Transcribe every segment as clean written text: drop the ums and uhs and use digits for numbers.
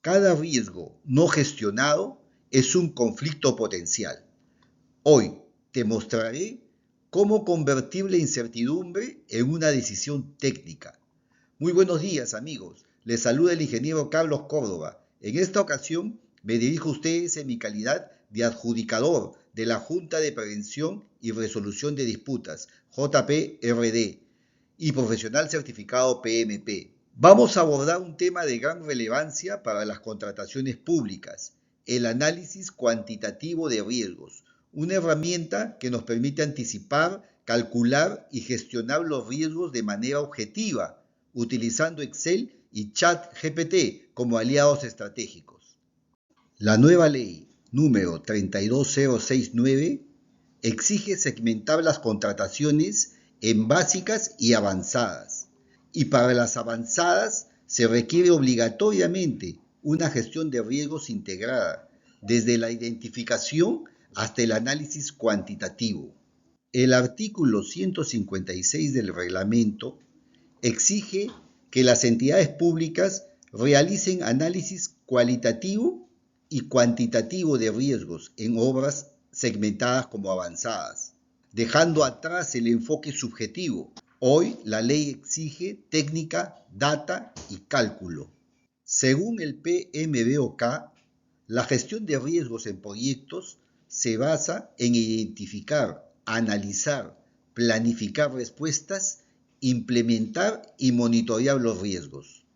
Cada riesgo no gestionado es un conflicto potencial. Hoy te mostraré cómo convertir la incertidumbre en una decisión técnica. Muy buenos días, amigos. Les saluda el ingeniero Carlos Córdoba. En esta ocasión me dirijo a ustedes en mi calidad de adjudicador de la Junta de Prevención y Resolución de Disputas, JPRD, y profesional certificado PMP. Vamos a abordar un tema de gran relevancia para las contrataciones públicas, el análisis cuantitativo de riesgos, una herramienta que nos permite anticipar, calcular y gestionar los riesgos de manera objetiva, utilizando Excel y ChatGPT como aliados estratégicos. La nueva ley número 32069 exige segmentar las contrataciones en básicas y avanzadas. Y para las avanzadas se requiere obligatoriamente una gestión de riesgos integrada, desde la identificación hasta el análisis cuantitativo. El artículo 156 del reglamento exige que las entidades públicas realicen análisis cualitativo y cuantitativo de riesgos en obras segmentadas como avanzadas, dejando atrás el enfoque subjetivo. Hoy la ley exige técnica, data y cálculo. Según el PMBOK, la gestión de riesgos en proyectos se basa en identificar, analizar, planificar respuestas, implementar y monitorear los riesgos.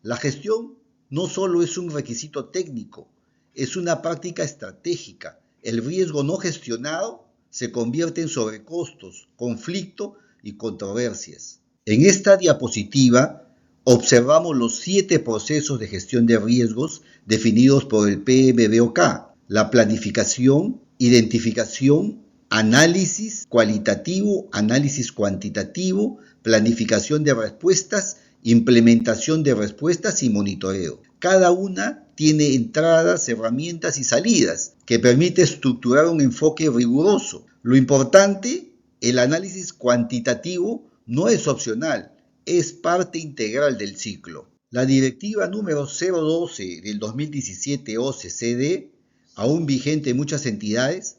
La gestión no solo es un requisito técnico, es una práctica estratégica. El riesgo no gestionado se convierte en sobrecostos, conflicto y controversias. En esta diapositiva observamos los 7 procesos de gestión de riesgos definidos por el PMBOK: la planificación, identificación, análisis cualitativo, análisis cuantitativo, planificación de respuestas, implementación de respuestas y monitoreo. Cada una tiene entradas, herramientas y salidas que permite estructurar un enfoque riguroso. Lo importante, el análisis cuantitativo no es opcional, es parte integral del ciclo. La directiva número 012 del 2017 OCCD, aún vigente en muchas entidades,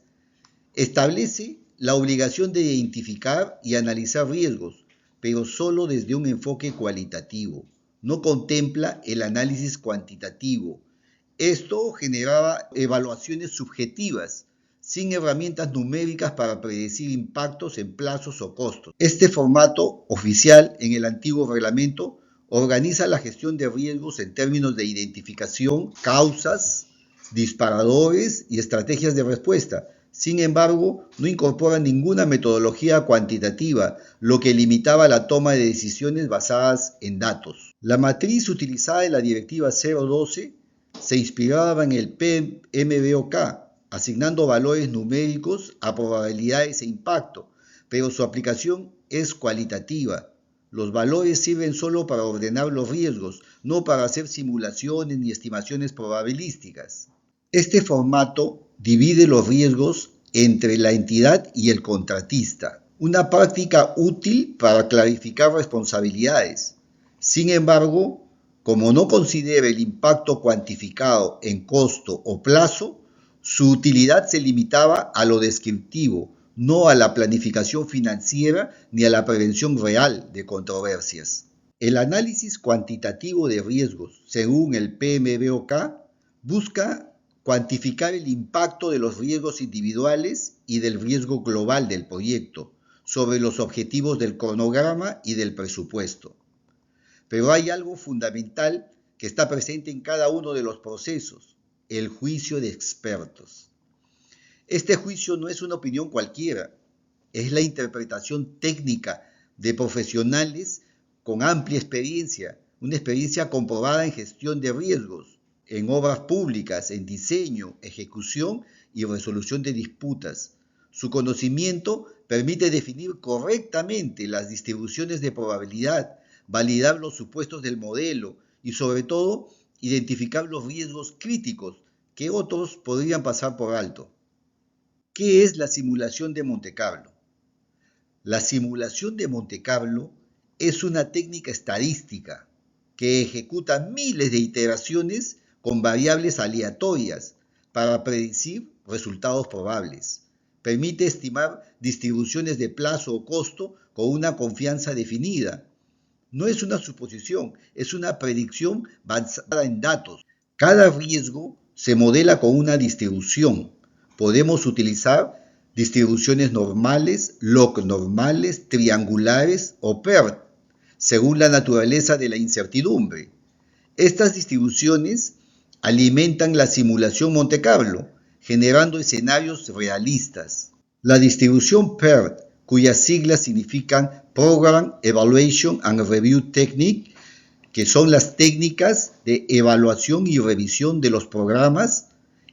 establece la obligación de identificar y analizar riesgos, pero solo desde un enfoque cualitativo. No contempla el análisis cuantitativo. Esto generaba evaluaciones subjetivas, sin herramientas numéricas para predecir impactos en plazos o costos. Este formato oficial en el antiguo reglamento organiza la gestión de riesgos en términos de identificación, causas, disparadores y estrategias de respuesta. Sin embargo, no incorpora ninguna metodología cuantitativa, lo que limitaba la toma de decisiones basadas en datos. La matriz utilizada en la Directiva 012 se inspiraba en el PMBOK, asignando valores numéricos a probabilidades e impacto, pero su aplicación es cualitativa. Los valores sirven solo para ordenar los riesgos, no para hacer simulaciones ni estimaciones probabilísticas. Este formato divide los riesgos entre la entidad y el contratista, una práctica útil para clarificar responsabilidades. Sin embargo, como no considera el impacto cuantificado en costo o plazo, su utilidad se limitaba a lo descriptivo, no a la planificación financiera ni a la prevención real de controversias. El análisis cuantitativo de riesgos, según el PMBOK, busca cuantificar el impacto de los riesgos individuales y del riesgo global del proyecto sobre los objetivos del cronograma y del presupuesto. Pero hay algo fundamental que está presente en cada uno de los procesos: el juicio de expertos. Este juicio no es una opinión cualquiera, es la interpretación técnica de profesionales con amplia experiencia, una experiencia comprobada en gestión de riesgos, en obras públicas, en diseño, ejecución y resolución de disputas. Su conocimiento permite definir correctamente las distribuciones de probabilidad, validar los supuestos del modelo y, sobre todo, identificar los riesgos críticos que otros podrían pasar por alto. ¿Qué es la simulación de Monte Carlo? La simulación de Monte Carlo es una técnica estadística que ejecuta miles de iteraciones con variables aleatorias para predecir resultados probables. Permite estimar distribuciones de plazo o costo con una confianza definida. No es una suposición, es una predicción basada en datos. Cada riesgo se modela con una distribución. Podemos utilizar distribuciones normales, log normales, triangulares o PERT, según la naturaleza de la incertidumbre. Estas distribuciones alimentan la simulación Monte Carlo, generando escenarios realistas. La distribución PERT, cuyas siglas significan Program Evaluation and Review Technique, que son las técnicas de evaluación y revisión de los programas,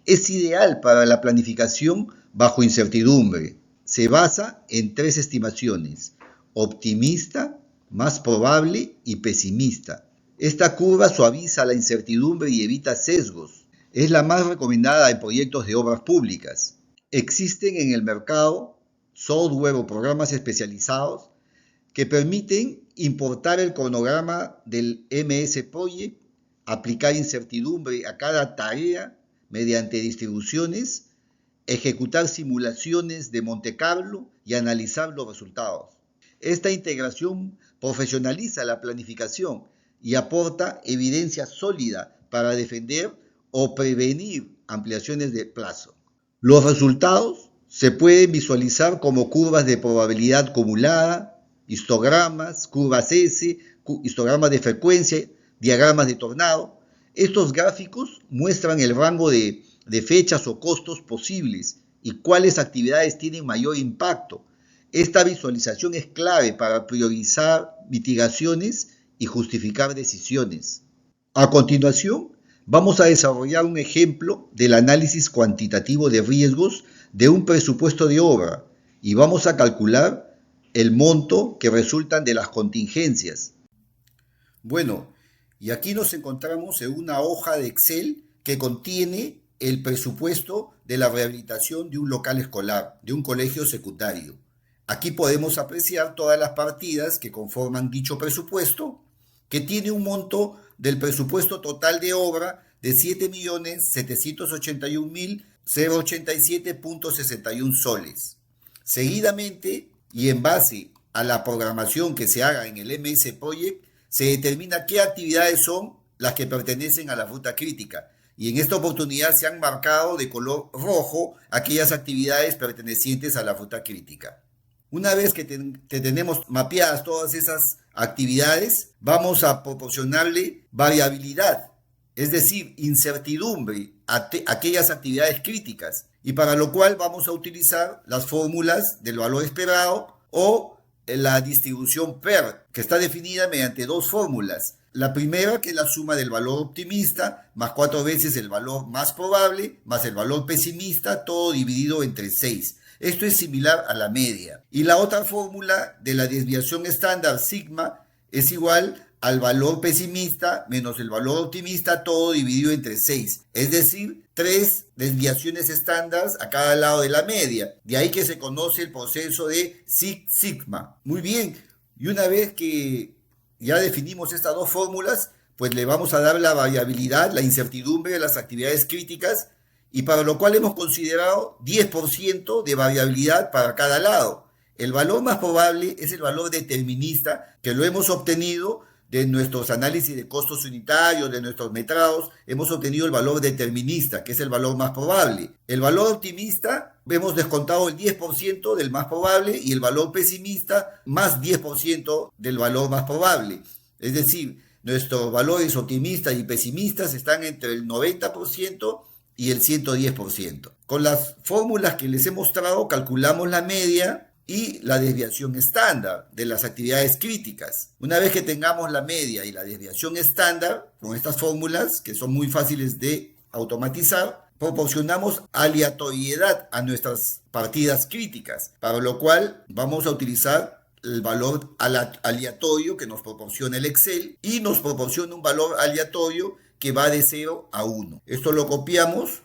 es ideal para la planificación bajo incertidumbre. Se basa en 3 estimaciones: optimista, más probable y pesimista. Esta curva suaviza la incertidumbre y evita sesgos. Es la más recomendada en proyectos de obras públicas. Existen en el mercado software o programas especializados que permiten importar el cronograma del MS Project, aplicar incertidumbre a cada tarea mediante distribuciones, ejecutar simulaciones de Monte Carlo y analizar los resultados. Esta integración profesionaliza la planificación y aporta evidencia sólida para defender o prevenir ampliaciones de plazo. Los resultados se pueden visualizar como curvas de probabilidad acumulada, histogramas, curvas S, histogramas de frecuencia, diagramas de tornado. Estos gráficos muestran el rango de fechas o costos posibles y cuáles actividades tienen mayor impacto. Esta visualización es clave para priorizar mitigaciones y justificar decisiones. A continuación, vamos a desarrollar un ejemplo del análisis cuantitativo de riesgos de un presupuesto de obra y vamos a calcular el monto que resultan de las contingencias. Bueno, y aquí nos encontramos en una hoja de Excel que contiene el presupuesto de la rehabilitación de un local escolar, de un colegio secundario. Aquí podemos apreciar todas las partidas que conforman dicho presupuesto, que tiene un monto del presupuesto total de obra de 7.781.087.61 soles. Seguidamente, y en base a la programación que se haga en el MS Project, se determina qué actividades son las que pertenecen a la ruta crítica. Y en esta oportunidad se han marcado de color rojo aquellas actividades pertenecientes a la ruta crítica. Una vez que tenemos mapeadas todas esas actividades, vamos a proporcionarle variabilidad, es decir, incertidumbre a aquellas actividades críticas, y para lo cual vamos a utilizar las fórmulas del valor esperado o la distribución PERT, que está definida mediante 2 fórmulas. La primera, que es la suma del valor optimista, más 4 veces el valor más probable, más el valor pesimista, todo dividido entre 6. Esto es similar a la media. Y la otra fórmula de la desviación estándar sigma es igual al valor pesimista menos el valor optimista, todo dividido entre 6. Es decir, 3 desviaciones estándar a cada lado de la media. De ahí que se conoce el proceso de sigma. Muy bien, y una vez que ya definimos estas 2 fórmulas, pues le vamos a dar la variabilidad, la incertidumbre de las actividades críticas, y para lo cual hemos considerado 10% de variabilidad para cada lado. El valor más probable es el valor determinista, que lo hemos obtenido de nuestros análisis de costos unitarios, de nuestros metrados. Hemos obtenido el valor determinista, que es el valor más probable. El valor optimista, hemos descontado el 10% del más probable, y el valor pesimista más 10% del valor más probable. Es decir, nuestros valores optimistas y pesimistas están entre el 90% y el 110%. Con las fórmulas que les he mostrado, calculamos la media y la desviación estándar de las actividades críticas. Una vez que tengamos la media y la desviación estándar, con estas fórmulas, que son muy fáciles de automatizar, proporcionamos aleatoriedad a nuestras partidas críticas, para lo cual vamos a utilizar el valor aleatorio que nos proporciona el Excel, y nos proporciona un valor aleatorio que va de 0 a 1. Esto lo copiamos.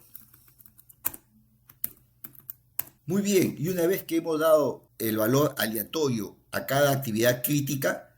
Muy bien, y una vez que hemos dado el valor aleatorio a cada actividad crítica,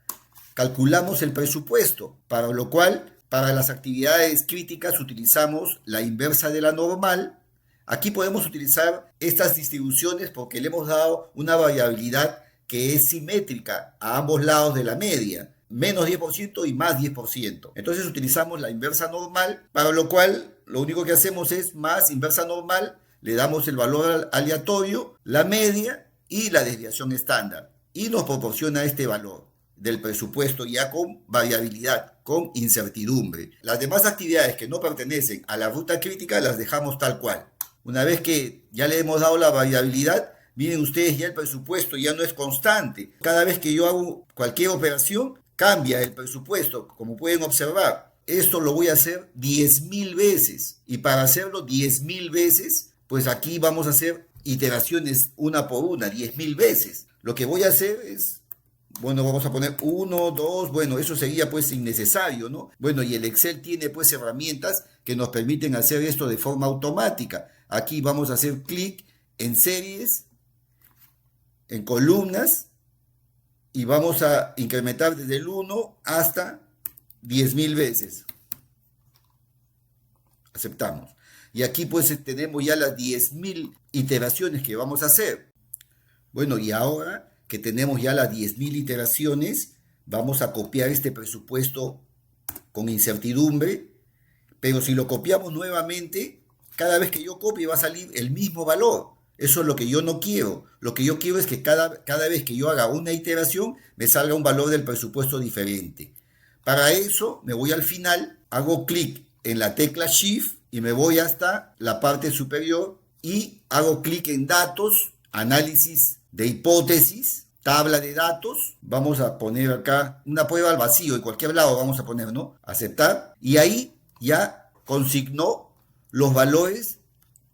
calculamos el presupuesto, para lo cual Para las actividades críticas utilizamos la inversa de la normal. Aquí podemos utilizar estas distribuciones porque le hemos dado una variabilidad que es simétrica a ambos lados de la media, menos 10% y más 10%. Entonces utilizamos la inversa normal, para lo cual lo único que hacemos es más inversa normal, le damos el valor aleatorio, la media y la desviación estándar, y nos proporciona este valor del presupuesto ya con variabilidad, con incertidumbre. Las demás actividades que no pertenecen a la ruta crítica las dejamos tal cual. Una vez que ya le hemos dado la variabilidad, miren ustedes, ya el presupuesto ya no es constante. Cada vez que yo hago cualquier operación, cambia el presupuesto, como pueden observar. Esto lo voy a hacer 10.000 veces. Y para hacerlo 10.000 veces, pues aquí vamos a hacer iteraciones una por una, 10.000 veces. Lo que voy a hacer es, bueno, vamos a poner 1, 2, bueno, eso sería pues innecesario, ¿no? Bueno, y el Excel tiene pues herramientas que nos permiten hacer esto de forma automática. Aquí vamos a hacer clic en series, en columnas, y vamos a incrementar desde el 1 hasta 10.000 veces. Aceptamos. Y aquí pues tenemos ya las 10.000 iteraciones que vamos a hacer. Bueno, y ahora que tenemos ya las 10.000 iteraciones, vamos a copiar este presupuesto con incertidumbre, pero si lo copiamos nuevamente, cada vez que yo copie va a salir el mismo valor. Eso es lo que yo no quiero. Lo que yo quiero es que cada vez que yo haga una iteración, me salga un valor del presupuesto diferente. Para eso me voy al final, hago clic en la tecla Shift y me voy hasta la parte superior y hago clic en datos, análisis de hipótesis, tabla de datos. Vamos a poner acá una prueba al vacío, en cualquier lado vamos a poner, ¿no? Aceptar. Y ahí ya consignó los valores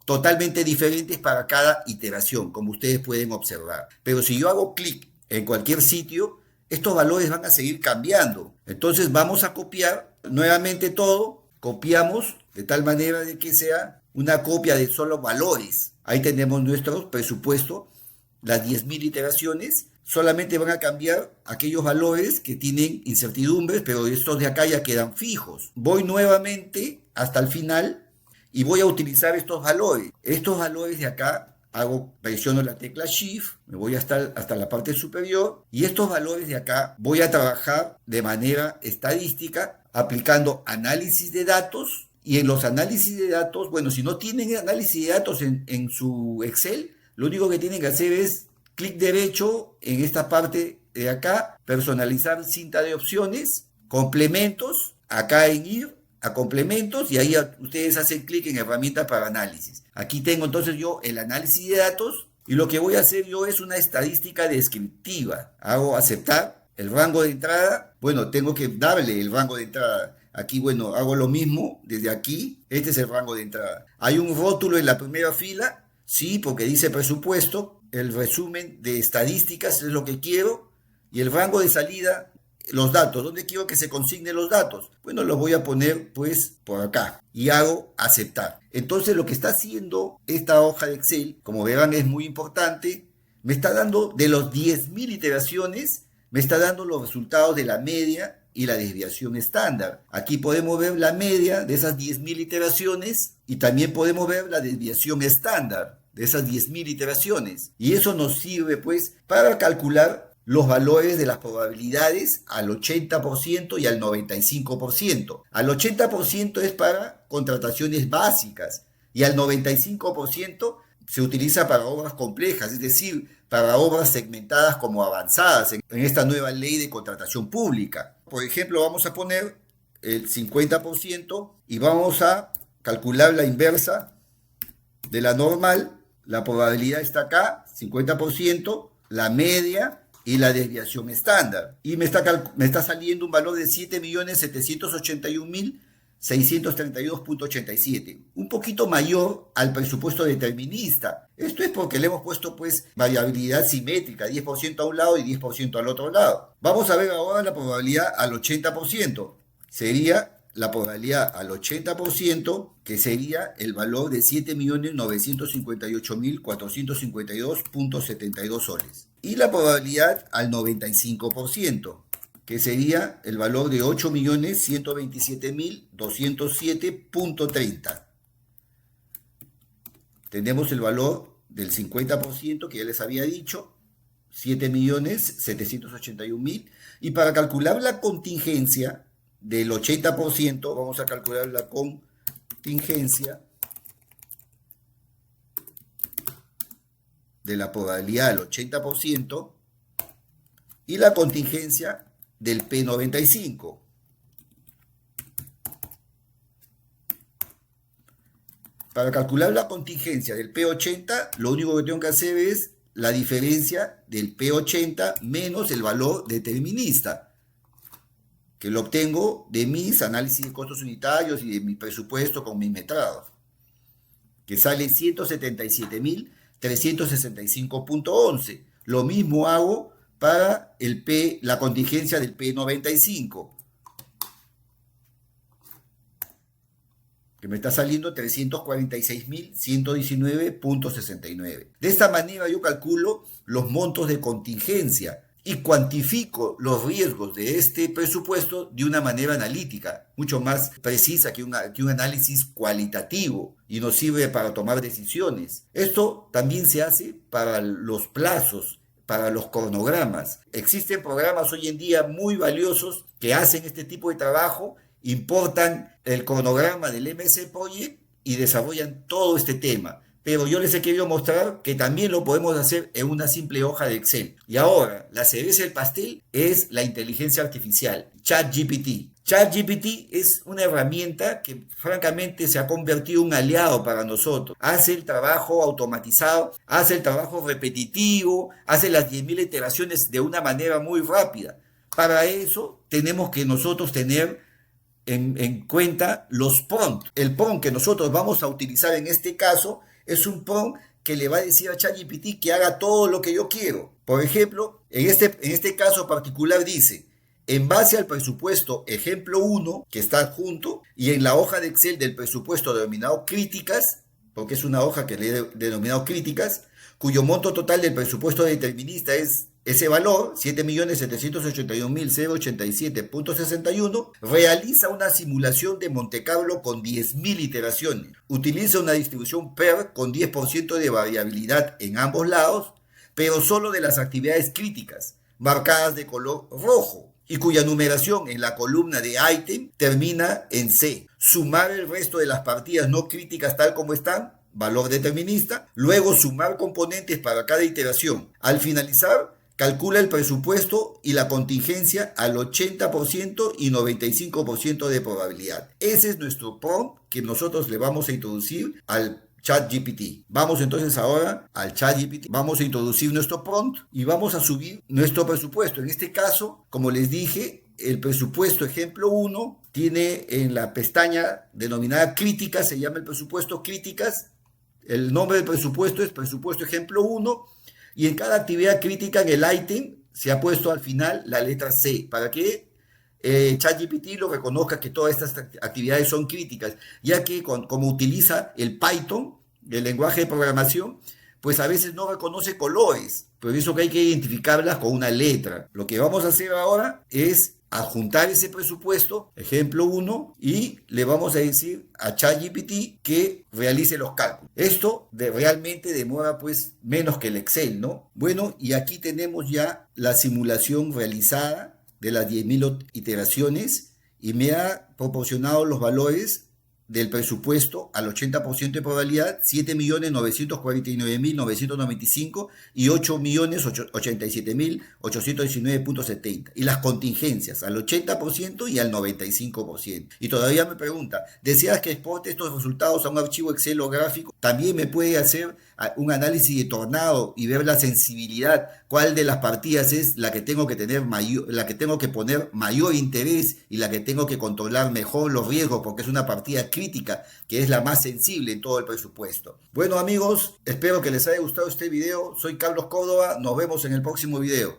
totalmente diferentes para cada iteración, como ustedes pueden observar. Pero si yo hago clic en cualquier sitio, estos valores van a seguir cambiando. Entonces vamos a copiar nuevamente todo, copiamos de tal manera de que sea una copia de solo valores. Ahí tenemos nuestro presupuesto, las 10.000 iteraciones. Solamente van a cambiar aquellos valores que tienen incertidumbres, pero estos de acá ya quedan fijos. Voy nuevamente hasta el final y voy a utilizar estos valores. Estos valores de acá, presiono la tecla Shift, me voy hasta la parte superior, y estos valores de acá voy a trabajar de manera estadística, aplicando análisis de datos. Y en los análisis de datos, bueno, si no tienen análisis de datos en su Excel, lo único que tienen que hacer es clic derecho en esta parte de acá, personalizar cinta de opciones, complementos, acá en ir a complementos, y ahí ustedes hacen clic en herramientas para análisis. Aquí tengo entonces yo el análisis de datos, y lo que voy a hacer yo es una estadística descriptiva. Hago aceptar el rango de entrada. Bueno, tengo que darle el rango de entrada. Aquí, bueno, hago lo mismo desde aquí. Este es el rango de entrada. Hay un rótulo en la primera fila, sí, porque dice presupuesto. El resumen de estadísticas es lo que quiero. Y el rango de salida, los datos. ¿Dónde quiero que se consignen los datos? Bueno, los voy a poner pues por acá. Y hago aceptar. Entonces lo que está haciendo esta hoja de Excel, como verán, es muy importante. Me está dando de los 10.000 iteraciones, me está dando los resultados de la media y la desviación estándar. Aquí podemos ver la media de esas 10.000 iteraciones y también podemos ver la desviación estándar de esas 10.000 iteraciones. Y eso nos sirve pues para calcular los valores de las probabilidades al 80% y al 95%. Al 80% es para contrataciones básicas y al 95% se utiliza para obras complejas, es decir, para obras segmentadas como avanzadas en esta nueva ley de contratación pública. Por ejemplo, vamos a poner el 50% y vamos a calcular la inversa de la normal. La probabilidad está acá, 50%, la media y la desviación estándar. Y me está saliendo un valor de 7.781.632.87, un poquito mayor al presupuesto determinista. Esto es porque le hemos puesto pues variabilidad simétrica, 10% a un lado y 10% al otro lado. Vamos a ver ahora la probabilidad al 80%. Sería la probabilidad al 80%, que sería el valor de 7.958.452.72 soles. Y la probabilidad al 95%, que sería el valor de 8.127.207.30. Tenemos el valor del 50%, que ya les había dicho, 7.781.000. Y para calcular la contingencia del 80%, vamos a calcular la contingencia de la probabilidad del 80% y la contingencia del P95. Para calcular la contingencia del P80, lo único que tengo que hacer es la diferencia del P80 menos el valor determinista, que lo obtengo de mis análisis de costos unitarios y de mi presupuesto con mis metrados, que sale 177.365.11. Lo mismo hago para la contingencia del P95, que me está saliendo 346.119.69. De esta manera yo calculo los montos de contingencia y cuantifico los riesgos de este presupuesto de una manera analítica, mucho más precisa que un análisis cualitativo, y nos sirve para tomar decisiones. Esto también se hace para los plazos, para los cronogramas. Existen programas hoy en día muy valiosos que hacen este tipo de trabajo, importan el cronograma del MS Project y desarrollan todo este tema. Pero yo les he querido mostrar que también lo podemos hacer en una simple hoja de Excel. Y ahora, la cereza del pastel es la inteligencia artificial, ChatGPT. ChatGPT es una herramienta que francamente se ha convertido en un aliado para nosotros. Hace el trabajo automatizado, hace el trabajo repetitivo, hace las 10.000 iteraciones de una manera muy rápida. Para eso tenemos que nosotros tener en cuenta los prompts. El prompt que nosotros vamos a utilizar en este caso es un prompt que le va a decir a ChatGPT que haga todo lo que yo quiero. Por ejemplo, en este caso particular dice: en base al presupuesto ejemplo 1, que está adjunto, y en la hoja de Excel del presupuesto denominado críticas, porque es una hoja que le he denominado críticas, cuyo monto total del presupuesto determinista es ese valor, 7.781.087.61, realiza una simulación de Monte Carlo con 10.000 iteraciones. Utiliza una distribución PER con 10% de variabilidad en ambos lados, pero solo de las actividades críticas, marcadas de color rojo, y cuya numeración en la columna de ítem termina en C. Sumar el resto de las partidas no críticas tal como están, valor determinista. Luego sumar componentes para cada iteración. Al finalizar, calcula el presupuesto y la contingencia al 80% y 95% de probabilidad. Ese es nuestro prompt que nosotros le vamos a introducir al ChatGPT. Vamos entonces ahora al ChatGPT, vamos a introducir nuestro prompt y vamos a subir nuestro presupuesto. En este caso, como les dije, el presupuesto ejemplo 1 tiene en la pestaña denominada críticas, se llama el presupuesto críticas. El nombre del presupuesto es presupuesto ejemplo 1 y en cada actividad crítica en el ítem se ha puesto al final la letra C para que ChatGPT lo reconozca que todas estas actividades son críticas, ya que como utiliza el Python, el lenguaje de programación, pues a veces no reconoce colores, por eso que hay que identificarlas con una letra. Lo que vamos a hacer ahora es adjuntar ese presupuesto, ejemplo 1, y le vamos a decir a ChatGPT que realice los cálculos. Esto realmente demora pues menos que el Excel, ¿no? Bueno, y aquí tenemos ya la simulación realizada de las 10.000 iteraciones y me ha proporcionado los valores del presupuesto al 80% de probabilidad, 7.949.995 y 8.087.819.70. Y las contingencias al 80% y al 95%. Y todavía me pregunta, ¿deseas que exporte estos resultados a un archivo Excel o gráfico? También me puede hacer un análisis de tornado y ver la sensibilidad, cuál de las partidas es la que tengo que tener la que tengo que poner mayor interés y la que tengo que controlar mejor los riesgos, porque es una partida crítica que es la más sensible en todo el presupuesto. Bueno amigos, espero que les haya gustado este video. Soy Carlos Córdoba, nos vemos en el próximo video.